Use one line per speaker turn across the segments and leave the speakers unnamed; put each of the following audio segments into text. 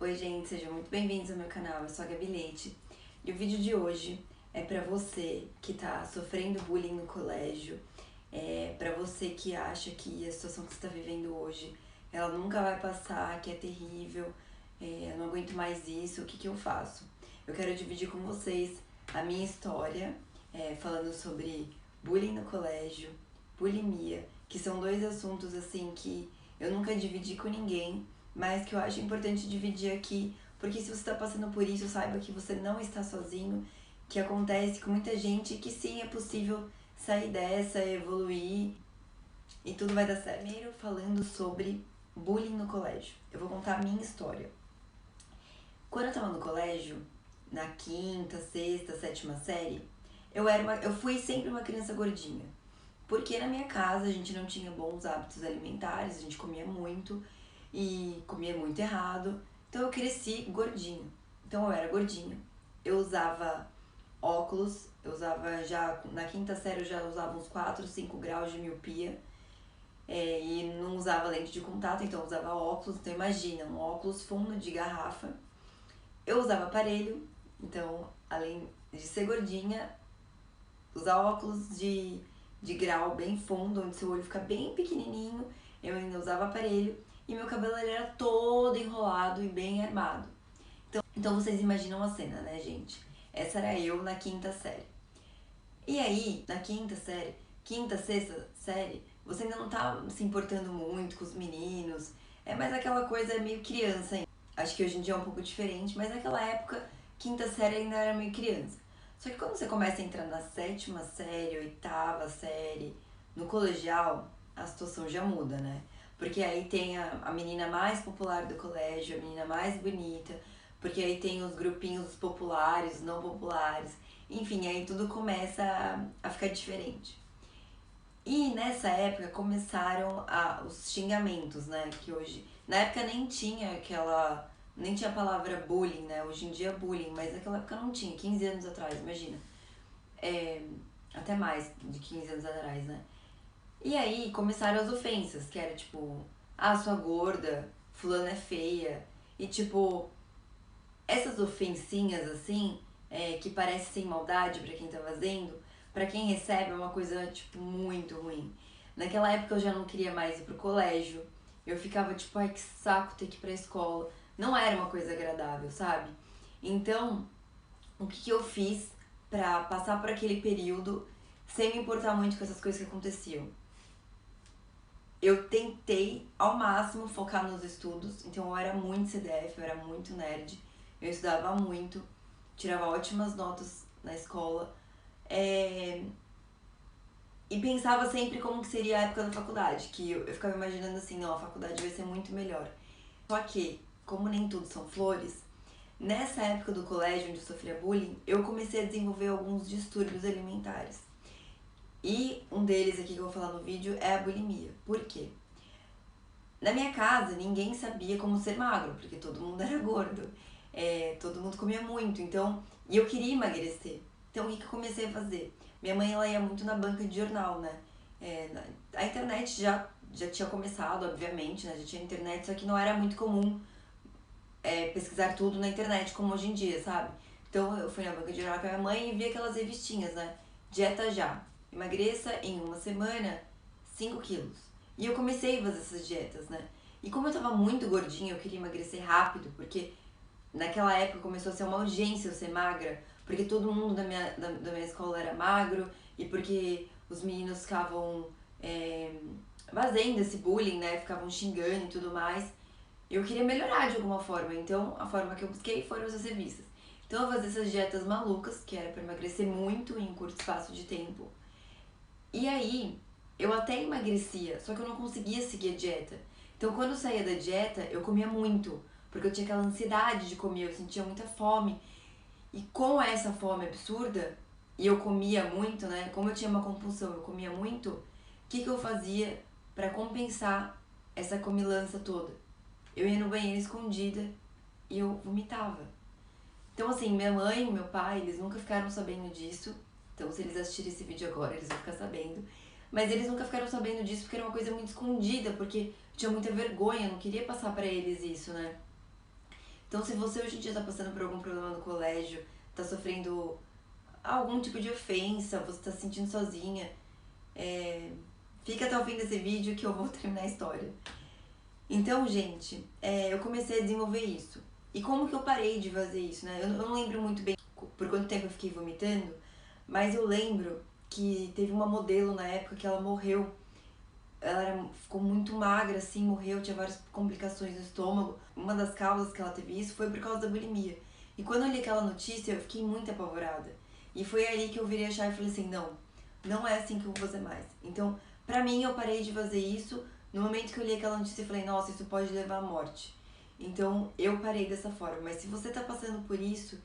Oi gente, sejam muito bem-vindos ao meu canal, eu sou a Gabi Leite e o vídeo de hoje é pra você que tá sofrendo bullying no colégio, pra você que acha que a situação que você tá vivendo hoje, ela nunca vai passar, que é terrível, eu não aguento mais isso, o que que eu faço? Eu quero dividir com vocês a minha história, falando sobre bullying no colégio, bulimia, que são dois assuntos assim que eu nunca dividi com ninguém, mas que eu acho importante dividir aqui, porque se você está passando por isso, saiba que você não está sozinho, que acontece com muita gente e que sim, é possível sair dessa, evoluir e tudo vai dar certo. Primeiro, falando sobre bullying no colégio. Eu vou contar a minha história. Quando eu estava no colégio, na quinta, sexta, sétima série, eu fui sempre uma criança gordinha. Porque na minha casa a gente não tinha bons hábitos alimentares, a gente comia muito e comia muito errado. Então eu cresci gordinha. Então eu era gordinha. Eu usava óculos, eu usava já, na quinta série eu já usava uns 4, 5 graus de miopia. E não usava lente de contato, então eu usava óculos. Então imagina, um óculos fundo de garrafa. Eu usava aparelho, então além de ser gordinha, usar óculos de grau bem fundo, onde seu olho fica bem pequenininho, eu ainda usava aparelho e meu cabelo era todo enrolado e bem armado. Então vocês imaginam a cena, né, gente? Essa era eu na quinta série. E aí, na quinta série, quinta, sexta série, você ainda não tá se importando muito com os meninos, é mais aquela coisa meio criança ainda. Acho que hoje em dia é um pouco diferente, mas naquela época, quinta série ainda era meio criança. Só que quando você começa a entrar na sétima série, oitava série, no colegial, a situação já muda, né? Porque aí tem a menina mais popular do colégio, a menina mais bonita, porque aí tem os grupinhos populares, os não populares, enfim, aí tudo começa a ficar diferente. E nessa época começaram os xingamentos, né? Que hoje, na época nem tinha nem tinha a palavra bullying, né? Hoje em dia é bullying, mas naquela época não tinha, 15 anos atrás, imagina. Até mais de 15 anos atrás, né? E aí começaram as ofensas, que era tipo, sua gorda, fulana é feia. E tipo, essas ofensinhas assim, que parece sem maldade pra quem tá fazendo, pra quem recebe é uma coisa, tipo, muito ruim. Naquela época eu já não queria mais ir pro colégio, eu ficava tipo, ai que saco ter que ir pra escola. Não era uma coisa agradável, sabe? Então, o que que eu fiz pra passar por aquele período sem me importar muito com essas coisas que aconteciam? Eu tentei ao máximo focar nos estudos, então eu era muito CDF, eu era muito nerd, eu estudava muito, tirava ótimas notas na escola, e pensava sempre como que seria a época da faculdade, que eu ficava imaginando assim, não, a faculdade vai ser muito melhor. Só que, como nem tudo são flores, nessa época do colégio onde eu sofria bullying, eu comecei a desenvolver alguns distúrbios alimentares. E um deles aqui que eu vou falar no vídeo é a bulimia. Por quê? Na minha casa, ninguém sabia como ser magro, porque todo mundo era gordo. Todo mundo comia muito, então... E eu queria emagrecer. Então, o que eu comecei a fazer? Minha mãe, ela ia muito na banca de jornal, né? A internet já tinha começado, obviamente, né? Já tinha internet, só que não era muito comum pesquisar tudo na internet, como hoje em dia, sabe? Então, eu fui na banca de jornal com a minha mãe e vi aquelas revistinhas, né? Dieta já. Emagreça em uma semana 5 quilos. E eu comecei a fazer essas dietas, né? E como eu tava muito gordinha, eu queria emagrecer rápido, porque naquela época começou a ser uma urgência eu ser magra, porque todo mundo da minha escola era magro, e porque os meninos ficavam fazendo esse bullying, né? Ficavam xingando e tudo mais. Eu queria melhorar de alguma forma, então a forma que eu busquei foram essas revistas. Então eu fazia essas dietas malucas, que era pra emagrecer muito em um curto espaço de tempo. E aí, eu até emagrecia, só que eu não conseguia seguir a dieta. Então, quando eu saía da dieta, eu comia muito, porque eu tinha aquela ansiedade de comer, eu sentia muita fome. E com essa fome absurda, e eu comia muito, né? Como eu tinha uma compulsão, eu comia muito, o que que eu fazia pra compensar essa comilança toda? Eu ia no banheiro escondida e eu vomitava. Então, assim, minha mãe e meu pai, eles nunca ficaram sabendo disso. Então, se eles assistirem esse vídeo agora, eles vão ficar sabendo. Mas eles nunca ficaram sabendo disso porque era uma coisa muito escondida, porque eu tinha muita vergonha, eu não queria passar pra eles isso, né? Então, se você hoje em dia tá passando por algum problema no colégio, tá sofrendo algum tipo de ofensa, você tá se sentindo sozinha, fica até o fim desse vídeo que eu vou terminar a história. Então, gente, eu comecei a desenvolver isso. E como que eu parei de fazer isso, né? Eu não lembro muito bem por quanto tempo eu fiquei vomitando, mas eu lembro que teve uma modelo na época que ela morreu. Ficou muito magra, assim, morreu, tinha várias complicações no estômago. Uma das causas que ela teve isso foi por causa da bulimia. E quando eu li aquela notícia, eu fiquei muito apavorada. E foi aí que eu virei a chave e falei assim, não é assim que eu vou fazer mais. Então, pra mim, eu parei de fazer isso. No momento que eu li aquela notícia, eu falei, nossa, isso pode levar à morte. Então, eu parei dessa forma. Mas se você tá passando por isso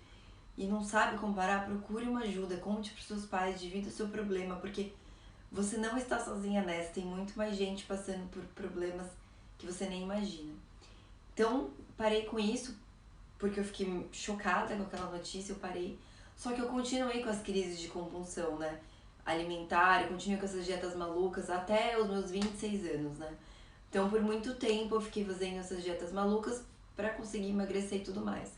e não sabe como parar, procure uma ajuda, conte pros seus pais, divida o seu problema, porque você não está sozinha nessa, tem muito mais gente passando por problemas que você nem imagina. Então, parei com isso, porque eu fiquei chocada com aquela notícia, eu parei. Só que eu continuei com as crises de compulsão, né? Alimentar, eu continuei com essas dietas malucas até os meus 26 anos, né? Então, por muito tempo eu fiquei fazendo essas dietas malucas pra conseguir emagrecer e tudo mais.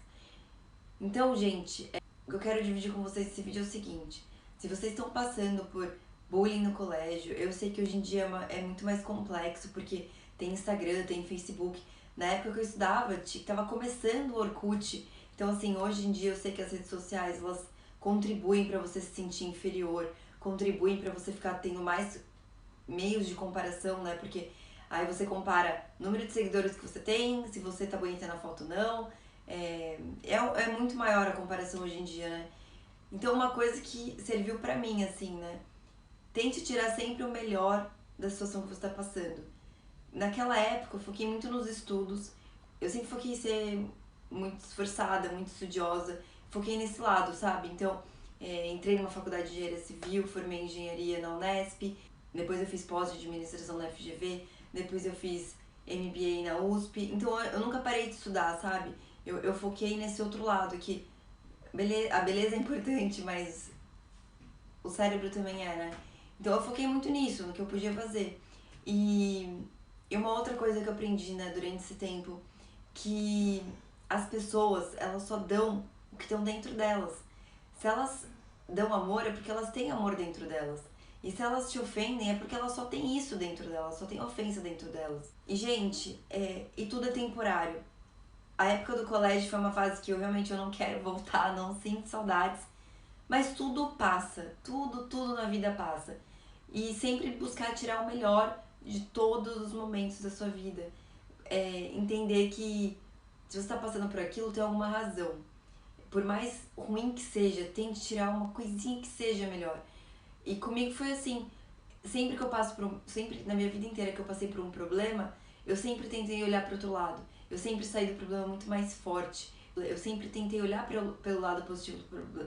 Então, gente, o que eu quero dividir com vocês nesse vídeo é o seguinte. Se vocês estão passando por bullying no colégio, eu sei que hoje em dia é muito mais complexo, porque tem Instagram, tem Facebook. Na época que eu estudava, tava começando o Orkut. Então, assim, hoje em dia eu sei que as redes sociais, elas contribuem pra você se sentir inferior, contribuem pra você ficar tendo mais meios de comparação, né? Porque aí você compara o número de seguidores que você tem, se você tá bonita na foto ou não. É muito maior a comparação hoje em dia, né? Então, uma coisa que serviu pra mim, assim, né? Tente tirar sempre o melhor da situação que você tá passando. Naquela época, eu foquei muito nos estudos. Eu sempre foquei em ser muito esforçada, muito estudiosa. Foquei nesse lado, sabe? Então, entrei numa faculdade de engenharia civil, formei em engenharia na Unesp. Depois eu fiz pós de administração na FGV. Depois eu fiz MBA na USP. Então, eu nunca parei de estudar, sabe? Eu foquei nesse outro lado, que a beleza é importante, mas o cérebro também é, né? Então eu foquei muito nisso, no que eu podia fazer. E uma outra coisa que eu aprendi, né, durante esse tempo, que as pessoas, elas só dão o que estão dentro delas. Se elas dão amor, é porque elas têm amor dentro delas. E se elas te ofendem, é porque elas só têm isso dentro delas, só tem ofensa dentro delas. E, gente, e tudo é temporário. A época do colégio foi uma fase que eu não quero voltar, não sinto saudades. Mas tudo passa, tudo na vida passa. E sempre buscar tirar o melhor de todos os momentos da sua vida. Entender que se você está passando por aquilo, tem alguma razão. Por mais ruim que seja, tente tirar uma coisinha que seja melhor. E comigo foi assim, sempre que eu passo sempre na minha vida inteira que eu passei por um problema, eu sempre tentei olhar para o outro lado. Eu sempre saí do problema muito mais forte. Eu sempre tentei olhar pelo lado positivo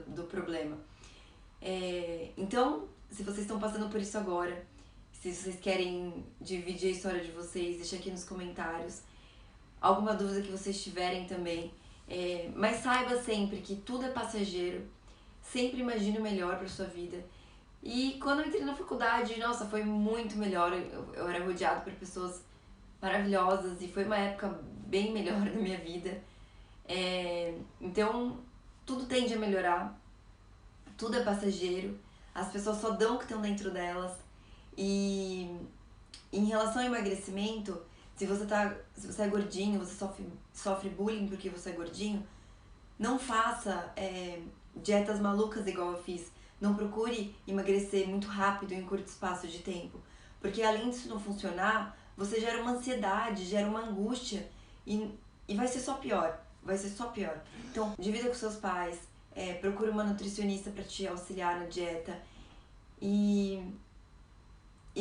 do problema. Então, se vocês estão passando por isso agora, se vocês querem dividir a história de vocês, deixa aqui nos comentários. Alguma dúvida que vocês tiverem também. Mas saiba sempre que tudo é passageiro. Sempre imagine o melhor para sua vida. E quando eu entrei na faculdade, nossa, foi muito melhor. Eu era rodeado por pessoas maravilhosas e foi uma época bem melhor da minha vida. Então, tudo tende a melhorar, tudo é passageiro, as pessoas só dão o que estão dentro delas. E em relação ao emagrecimento, se você é gordinho, você sofre bullying porque você é gordinho, não faça dietas malucas igual eu fiz. Não procure emagrecer muito rápido em um curto espaço de tempo. Porque além disso não funcionar, você gera uma ansiedade, gera uma angústia e vai ser só pior. Vai ser só pior. Então, divida com seus pais, procure uma nutricionista para te auxiliar na dieta e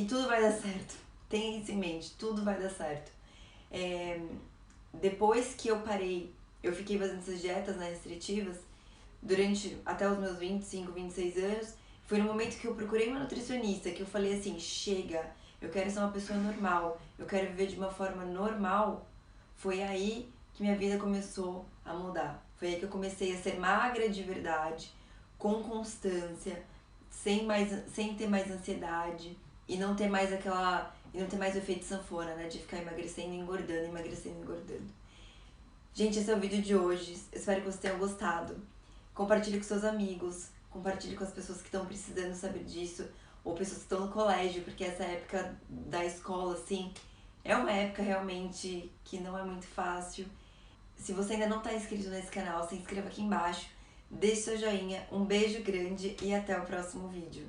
tudo vai dar certo. Tenha isso em mente, tudo vai dar certo. Depois que eu parei, eu fiquei fazendo essas dietas, né, restritivas, durante até os meus 25, 26 anos, foi no momento que eu procurei uma nutricionista, que eu falei assim, chega, eu quero ser uma pessoa normal, eu quero viver de uma forma normal. Foi aí que minha vida começou a mudar. Foi aí que eu comecei a ser magra de verdade, com constância, sem ter mais ansiedade e não ter mais o efeito sanfona, né, de ficar emagrecendo e engordando, emagrecendo e engordando. Gente, esse é o vídeo de hoje. Eu espero que vocês tenham gostado. Compartilhe com seus amigos, compartilhe com as pessoas que estão precisando saber disso, ou pessoas que estão no colégio, porque essa época da escola, assim, é uma época realmente que não é muito fácil. Se você ainda não está inscrito nesse canal, se inscreva aqui embaixo, deixe seu joinha, um beijo grande e até o próximo vídeo.